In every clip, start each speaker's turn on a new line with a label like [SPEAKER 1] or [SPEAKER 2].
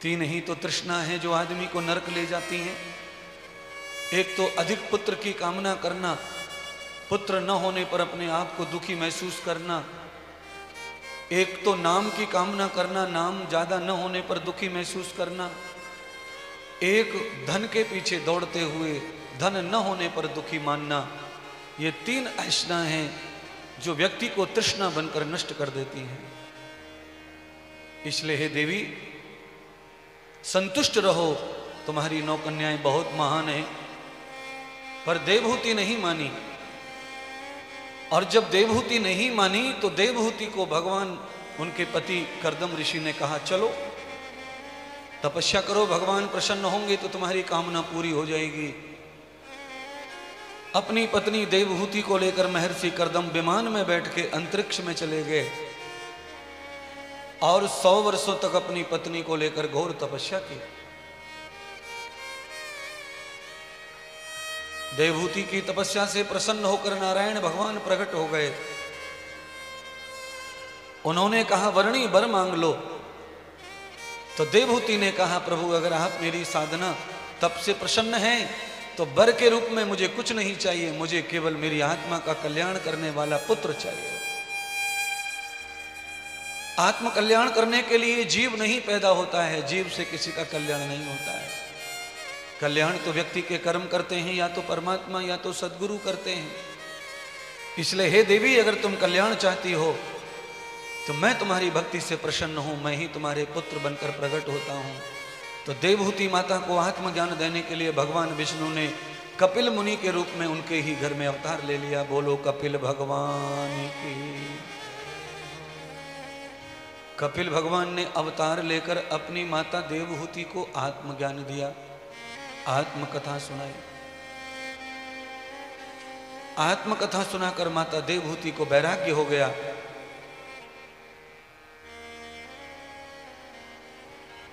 [SPEAKER 1] तीन ही तो तृष्णा है जो आदमी को नरक ले जाती हैं। एक तो अधिक पुत्र की कामना करना, पुत्र न होने पर अपने आप को दुखी महसूस करना। एक तो नाम की कामना करना, नाम ज्यादा न होने पर दुखी महसूस करना। एक धन के पीछे दौड़ते हुए धन न होने पर दुखी मानना। ये तीन ऐसा हैं जो व्यक्ति को तृष्णा बनकर नष्ट कर देती हैं। इसलिए हे देवी, संतुष्ट रहो, तुम्हारी 9 कन्याएं बहुत महान हैं। पर देवहूति नहीं मानी, और जब देवहूति नहीं मानी तो देवहूति को भगवान, उनके पति कर्दम ऋषि ने कहा चलो तपस्या करो, भगवान प्रसन्न होंगे तो तुम्हारी कामना पूरी हो जाएगी। अपनी पत्नी देवहूति को लेकर महर्षि कर्दम विमान में बैठ के अंतरिक्ष में चले गए और 100 वर्षों तक अपनी पत्नी को लेकर घोर तपस्या की। देवहूति की तपस्या से प्रसन्न होकर नारायण भगवान प्रकट हो गए। उन्होंने कहा वरणी वर मांग लो। तो देवहूति ने कहा प्रभु, अगर आप मेरी साधना तप से प्रसन्न हैं तो वर के रूप में मुझे कुछ नहीं चाहिए, मुझे केवल मेरी आत्मा का कल्याण करने वाला पुत्र चाहिए। आत्म कल्याण करने के लिए जीव नहीं पैदा होता है, जीव से किसी का कल्याण नहीं होता है। कल्याण तो व्यक्ति के कर्म करते हैं, या तो परमात्मा या तो सद्गुरु करते हैं। इसलिए हे देवी, अगर तुम कल्याण चाहती हो तो मैं तुम्हारी भक्ति से प्रसन्न हूं, मैं ही तुम्हारे पुत्र बनकर प्रकट होता हूं। तो देवहूति माता को आत्मज्ञान देने के लिए भगवान विष्णु ने कपिल मुनि के रूप में उनके ही घर में अवतार ले लिया। बोलो कपिल भगवान की। कपिल भगवान ने अवतार लेकर अपनी माता देवहूति को आत्मज्ञान दिया, आत्मकथा सुनाई। आत्मकथा सुनाकर माता देवहूति को वैराग्य हो गया।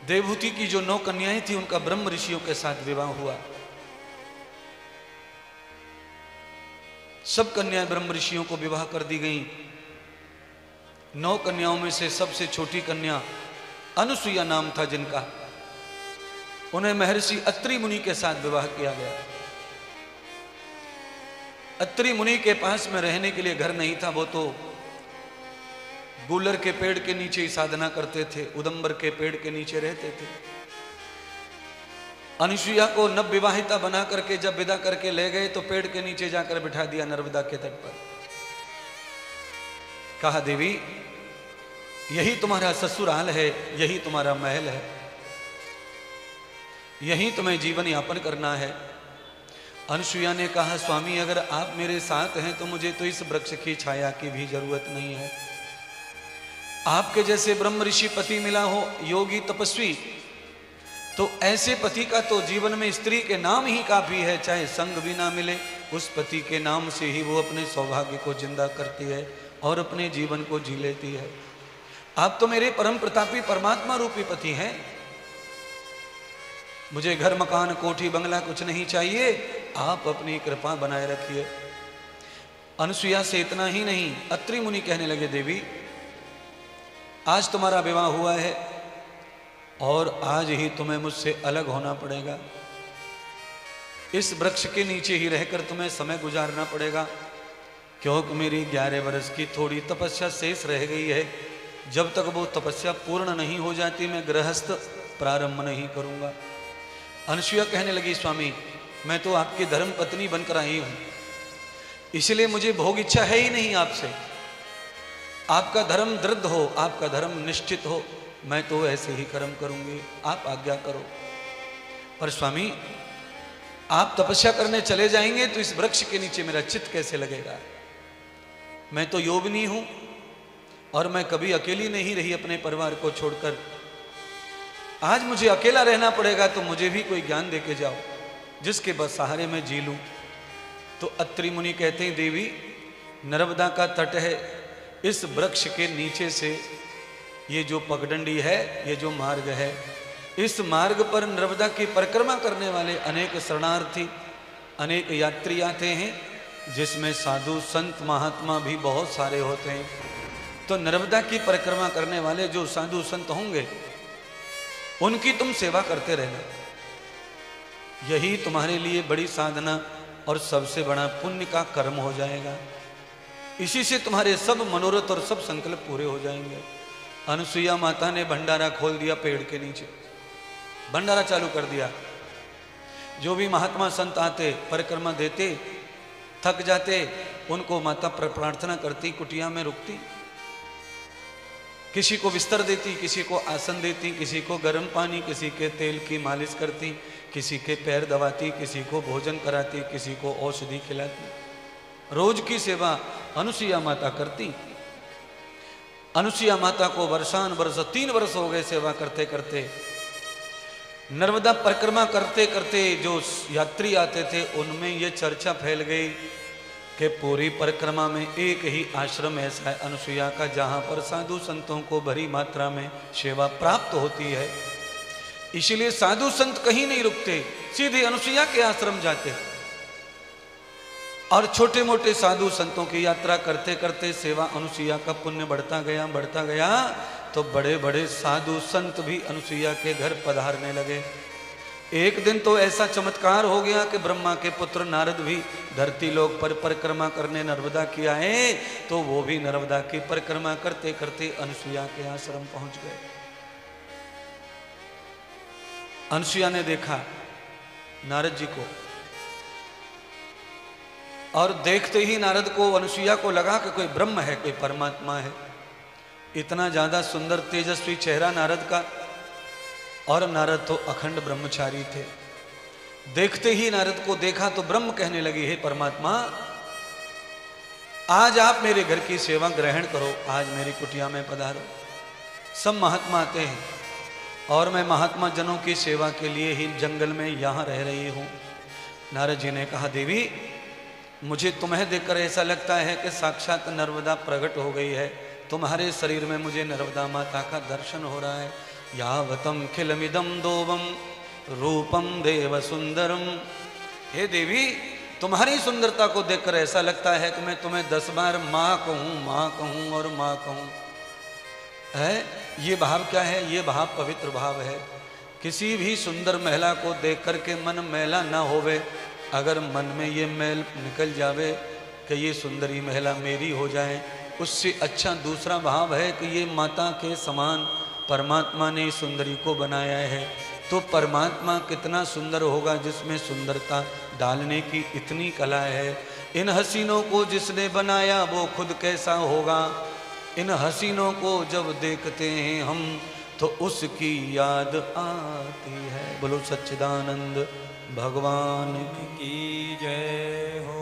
[SPEAKER 1] देवहूति की जो 9 कन्याएं थी उनका ब्रह्म ऋषियों के साथ विवाह हुआ। सब कन्याएं ब्रह्म ऋषियों को विवाह कर दी गईं। 9 कन्याओं में से सबसे छोटी कन्या अनुसुईया नाम था जिनका, उन्हें महर्षि अत्रि मुनि के साथ विवाह किया गया। अत्रि मुनि के पास में रहने के लिए घर नहीं था, वो तो गूलर के पेड़ के नीचे ही साधना करते थे, उदंबर के पेड़ के नीचे रहते थे। अनुसुईया को नवविवाहिता बना करके जब विदा करके ले गए तो पेड़ के नीचे जाकर बिठा दिया नर्मदा के तट पर। कहा देवी, यही तुम्हारा ससुराल है, यही तुम्हारा महल है, यही तुम्हें जीवन यापन करना है। अनुसुईया ने कहा स्वामी, अगर आप मेरे साथ हैं तो मुझे तो इस वृक्ष की छाया की भी जरूरत नहीं है। आपके जैसे ब्रह्म ऋषि पति मिला हो, योगी तपस्वी, तो ऐसे पति का तो जीवन में स्त्री के नाम ही काफी है। चाहे संग भी ना मिले, उस पति के नाम से ही वो अपने सौभाग्य को जिंदा करती है और अपने जीवन को जी लेती है। आप तो मेरे परम प्रतापी परमात्मा रूपी पति हैं। मुझे घर मकान कोठी बंगला कुछ नहीं चाहिए, आप अपनी कृपा बनाए रखिए। अनुसुईया से इतना ही नहीं, अत्रि मुनि कहने लगे देवी, आज तुम्हारा विवाह हुआ है और आज ही तुम्हें मुझसे अलग होना पड़ेगा। इस वृक्ष के नीचे ही रहकर तुम्हें समय गुजारना पड़ेगा, क्योंकि मेरी 11 वर्ष की थोड़ी तपस्या शेष रह गई है। जब तक वो तपस्या पूर्ण नहीं हो जाती मैं गृहस्थ प्रारंभ नहीं करूंगा। अनुसुईया कहने लगी स्वामी, मैं तो आपकी धर्म पत्नी बनकर आई हूं, इसलिए मुझे भोग इच्छा है ही नहीं आपसे। आपका धर्म दृढ़ हो, आपका धर्म निश्चित हो, मैं तो ऐसे ही कर्म करूंगी, आप आज्ञा करो। पर स्वामी, आप तपस्या करने चले जाएंगे तो इस वृक्ष के नीचे मेरा चित्त कैसे लगेगा? मैं तो योगिनी हूं और मैं कभी अकेली नहीं रही अपने परिवार को छोड़कर। आज मुझे अकेला रहना पड़ेगा, तो मुझे भी कोई ज्ञान देके जाओ जिसके बस सहारे में जी लूं। तो अत्रि मुनि कहते हैं देवी, नर्मदा का तट है, इस वृक्ष के नीचे से ये जो पगडंडी है, ये जो मार्ग है, इस मार्ग पर नर्मदा की परिक्रमा करने वाले अनेक शरणार्थी, अनेक यात्री आते हैं, जिसमें साधु संत महात्मा भी बहुत सारे होते हैं। तो नर्मदा की परिक्रमा करने वाले जो साधु संत होंगे उनकी तुम सेवा करते रहना, यही तुम्हारे लिए बड़ी साधना और सबसे बड़ा पुण्य का कर्म हो जाएगा। इसी से तुम्हारे सब मनोरथ और सब संकल्प पूरे हो जाएंगे। अनुसुईया माता ने भंडारा खोल दिया, पेड़ के नीचे भंडारा चालू कर दिया। जो भी महात्मा संत आते, परिक्रमा देते, थक जाते, उनको माता प्रार्थना करती, कुटिया में रुकती, किसी को बिस्तर देती, किसी को आसन देती, किसी को गर्म पानी, किसी के तेल की मालिश करती, किसी के पैर दबाती, किसी को भोजन कराती, किसी को औषधि खिलाती। रोज की सेवा अनुसुईया माता करती। अनुसुईया माता को वर्षान वर्ष 3 वर्ष हो गए सेवा करते करते। नर्मदा परिक्रमा करते करते जो यात्री आते थे उनमें ये चर्चा फैल गई कि पूरी परिक्रमा में एक ही आश्रम ऐसा है अनुसुईया का, जहाँ पर साधु संतों को भरी मात्रा में सेवा प्राप्त होती है। इसलिए साधु संत कहीं नहीं रुकते, सीधे अनुसुईया के आश्रम जाते। और छोटे मोटे साधु संतों की यात्रा करते करते सेवा अनुसुईया का पुण्य बढ़ता गया, तो बड़े बड़े साधु संत भी अनुसुईया के घर पधारने लगे। एक दिन तो ऐसा चमत्कार हो गया कि ब्रह्मा के पुत्र नारद भी धरती लोक पर परिक्रमा करने नर्मदा की आए, तो वो भी नर्मदा की परिक्रमा करते करते अनुसुईया के आश्रम पहुंच गए। अनुसुईया ने देखा नारद जी को, और देखते ही नारद को, अनुसुईया को लगा कि कोई ब्रह्म है, कोई परमात्मा है। इतना ज्यादा सुंदर तेजस्वी चेहरा नारद का, और नारद तो अखंड ब्रह्मचारी थे। देखते ही नारद को देखा तो ब्रह्म कहने लगी, हे परमात्मा, आज आप मेरे घर की सेवा ग्रहण करो, आज मेरी कुटिया में पधारो। सब महात्मा आते हैं और मैं महात्मा जनों की सेवा के लिए ही जंगल में यहाँ रह रही हूँ। नारद जी ने कहा, देवी मुझे तुम्हें देखकर ऐसा लगता है कि साक्षात नर्मदा प्रकट हो गई है। तुम्हारे शरीर में मुझे नर्मदा माता का दर्शन हो रहा है। यावतम खिलमिदम दोवम रूपम देव सुंदरम। हे देवी, तुम्हारी सुंदरता को देखकर ऐसा लगता है कि मैं तुम्हें 10 बार माँ कहूँ और माँ कहूँ। है ये भाव क्या है? ये भाव पवित्र भाव है। किसी भी सुंदर महिला को देख करके मन मैला ना होवे। अगर मन में ये मैल निकल जावे कि ये सुंदरी महिला मेरी हो जाए, उससे अच्छा दूसरा भाव है कि ये माता के समान परमात्मा ने सुंदरी को बनाया है। तो परमात्मा कितना सुंदर होगा जिसमें सुंदरता डालने की इतनी कला है। इन हसीनों को जिसने बनाया वो खुद कैसा होगा। इन हसीनों को जब देखते हैं हम तो उसकी याद आती है। बोलो सच्चिदानंद भगवान की जय हो।